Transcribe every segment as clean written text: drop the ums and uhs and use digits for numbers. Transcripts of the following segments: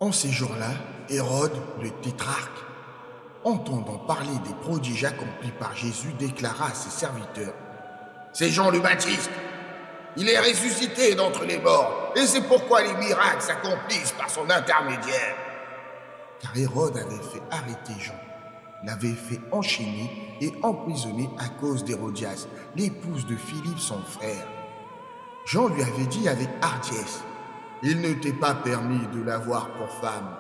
En ces jours-là, Hérode, le tétrarque, entendant parler des prodiges accomplis par Jésus, déclara à ses serviteurs: C'est Jean le Baptiste. Il est ressuscité d'entre les morts, et c'est pourquoi les miracles s'accomplissent par son intermédiaire. Car Hérode avait fait arrêter Jean, l'avait fait enchaîner et emprisonner à cause d'Hérodias, l'épouse de Philippe son frère. Jean lui avait dit avec hardiesse: Il ne t'est pas permis de l'avoir pour femme.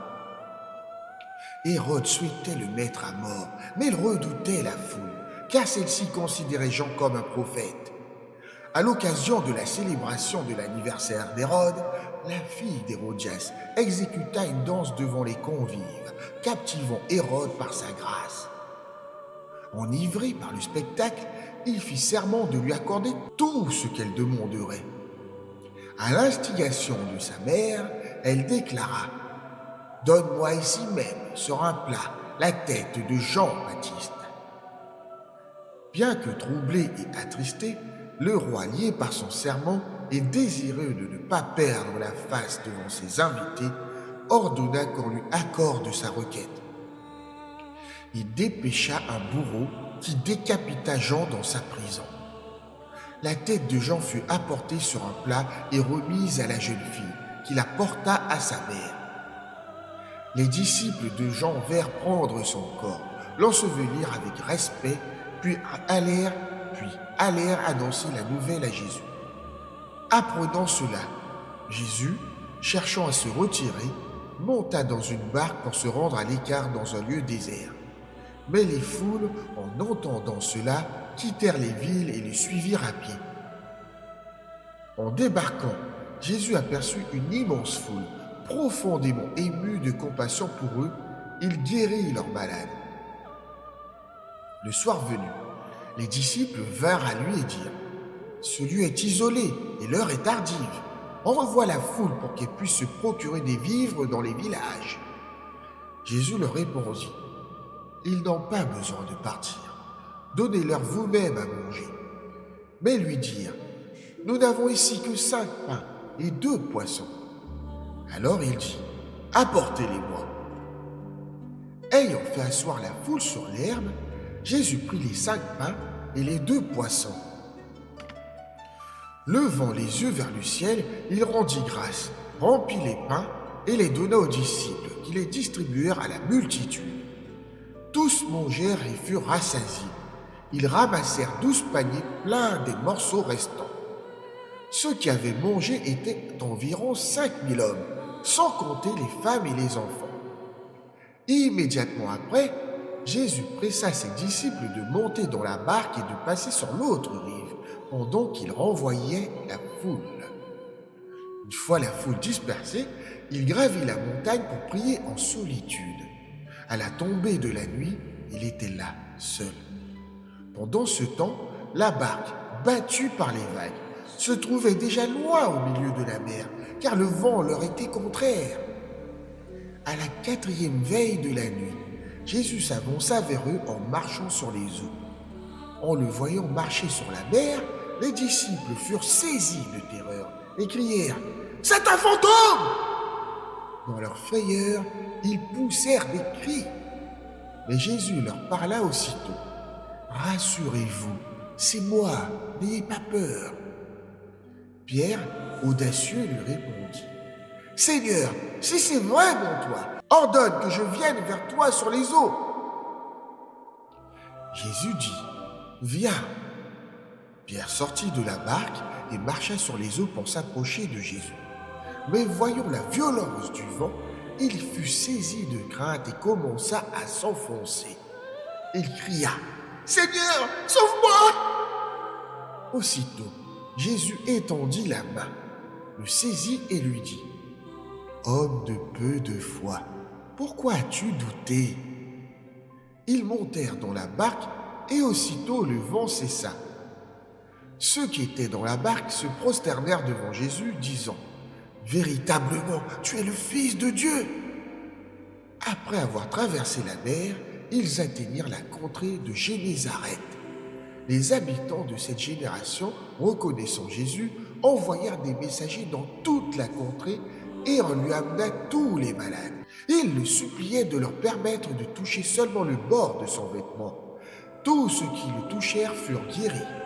Hérode souhaitait le mettre à mort, mais il redoutait la foule, car celle-ci considérait Jean comme un prophète. À l'occasion de la célébration de l'anniversaire d'Hérode, la fille d'Hérodias exécuta une danse devant les convives, captivant Hérode par sa grâce. Enivré par le spectacle, il fit serment de lui accorder tout ce qu'elle demanderait. À l'instigation de sa mère, elle déclara: Donne-moi ici même, sur un plat, la tête de Jean-Baptiste. Bien que troublé et attristé, le roi, lié par son serment et désireux de ne pas perdre la face devant ses invités, ordonna qu'on lui accorde sa requête. Il dépêcha un bourreau qui décapita Jean dans sa prison. La tête de Jean fut apportée sur un plat et remise à la jeune fille, qui la porta à sa mère. Les disciples de Jean vinrent prendre son corps, l'ensevelir avec respect, puis allèrent annoncer la nouvelle à Jésus. Apprenant cela, Jésus, cherchant à se retirer, monta dans une barque pour se rendre à l'écart dans un lieu désert. Mais les foules, en entendant cela, quittèrent les villes et le suivirent à pied. En débarquant, Jésus aperçut une immense foule. Profondément ému de compassion pour eux, il guérit leurs malades. Le soir venu, les disciples vinrent à lui et dirent: Ce lieu est isolé et l'heure est tardive. Envoie la foule pour qu'elle puisse se procurer des vivres dans les villages. Jésus leur répondit: Ils n'ont pas besoin de partir. Donnez-leur vous-même à manger. Mais lui dirent: Nous n'avons ici que 5 pains et 2 poissons. Alors il dit: Apportez-les-moi. Ayant fait asseoir la foule sur l'herbe, Jésus prit les 5 pains et les 2 poissons. Levant les yeux vers le ciel, il rendit grâce, remplit les pains et les donna aux disciples, qui les distribuèrent à la multitude. Tous mangèrent et furent rassasiés. Ils ramassèrent 12 paniers pleins des morceaux restants. Ceux qui avaient mangé étaient environ 5000 hommes, sans compter les femmes et les enfants. Immédiatement après, Jésus pressa ses disciples de monter dans la barque et de passer sur l'autre rive, pendant qu'il renvoyait la foule. Une fois la foule dispersée, il gravit la montagne pour prier en solitude. À la tombée de la nuit, il était là, seul. Pendant ce temps, la barque, battue par les vagues, se trouvait déjà loin au milieu de la mer, car le vent leur était contraire. À la 4e veille de la nuit, Jésus s'avança vers eux en marchant sur les eaux. En le voyant marcher sur la mer, les disciples furent saisis de terreur et crièrent: C'est un fantôme! Dans leur frayeur, ils poussèrent des cris. Mais Jésus leur parla aussitôt: Rassurez-vous, c'est moi, n'ayez pas peur. Pierre, audacieux, lui répondit: Seigneur, si c'est vraiment toi, ordonne que je vienne vers toi sur les eaux. Jésus dit: Viens. Pierre sortit de la barque et marcha sur les eaux pour s'approcher de Jésus. Mais voyant la violence du vent, il fut saisi de crainte et commença à s'enfoncer. Il cria: Seigneur, sauve-moi! Aussitôt, Jésus étendit la main, le saisit et lui dit: Homme de peu de foi, pourquoi as-tu douté? Ils montèrent dans la barque et aussitôt le vent cessa. Ceux qui étaient dans la barque se prosternèrent devant Jésus, disant: Véritablement, tu es le Fils de Dieu. Après avoir traversé la mer, ils atteignirent la contrée de Génézareth. Les habitants de cette génération, reconnaissant Jésus, envoyèrent des messagers dans toute la contrée et on lui amena tous les malades. Il le suppliait de leur permettre de toucher seulement le bord de son vêtement. Tous ceux qui le touchèrent furent guéris.